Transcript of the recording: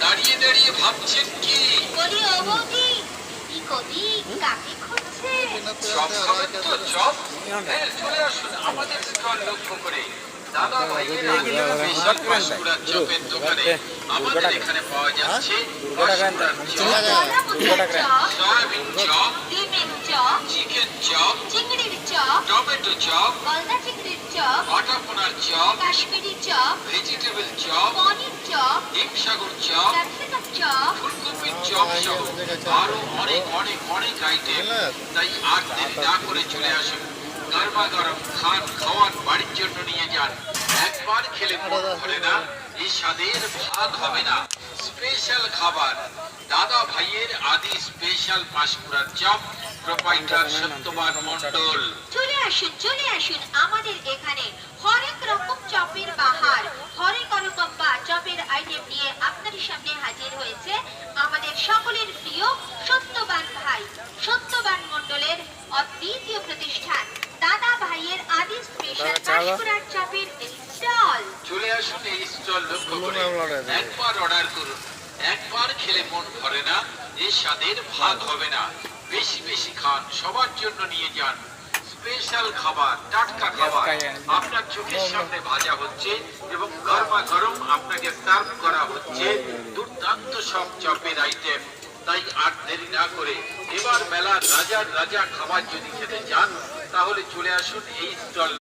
দাঁড়িয়ে দাঁড়িয়ে ভাবছেন কি? বলি ও বৌদি, কবি কাকে খুঁজছে? চপ খাবেন তো? চপ? হ্যাঁ, চলে আসুন আমাদের স্টল লক্ষ্য করে। দাদা ভাইয়ের স্পেশাল পাঁশকুড়ার চপের দোকানে আমাদের এখানে পাওয়া যাচ্ছে পাঁশকুড়ার চপ, সয়াবিন চপ, ডিমের চপ, চিকেন চপ, চিংড়ির চপ, টমেটো চপ, গলদা চিংড়ির চপ, বাটাপোনার chop, Kashmiri chop, vegetable chop, paneer chop, ডিম সাগর চপ, ক্যাপসিকাম চপ, ফুলকপির চপ সহ আরো অনেক অনেক অনেক আইটেম। তাই আর দেরি না করে চলে আসুন। গরমা গরম খান, খাওয়ান, বাড়ির জন্য নিয়ে যান। একবার খেলে মন ভরে না, এই স্বাদের ভাগ হবে না। স্পেশাল খাবার দাদা ভাইয়ের আদি স্পেশাল পাঁশকুড়ার চপ, প্রোপাইটার সত্যবান মণ্ডল। চলে আসুন আমাদের এখানে হরেক রকম চপের বাহার, হরেক রকম চপের আইটেম নিয়ে আপনাদের সামনে হাজির হয়েছে আমাদের সকলের প্রিয় সত্যবান ভাই, সত্যবান মণ্ডলের অদ্বিতীয় প্রতিষ্ঠান দাদা ভাইয়ের আদি স্পেশাল পাঁশকুড়ার চপের স্টল। চলে আসুন এই স্টল লক্ষ্য করে একবার অর্ডার করুন। একবার খেলে মন ভরে না, এই স্বাদের ভাগ হবে না। বেশি বেশি খান, সবার জন্য নিয়ে যান। স্পেশাল খাবার, টাটকা খাবার আপনার চোখের সামনে ভাজা হচ্ছে এবং গরমা গরম আপনাকে সার্ভ করা হচ্ছে দুর্দান্ত সব চপের আইটেম। তাই আর দেরি না করে এবার মেলার রাজার রাজা খাবার যদি খেতে চান তাহলে চলে আসুন এই স্টল।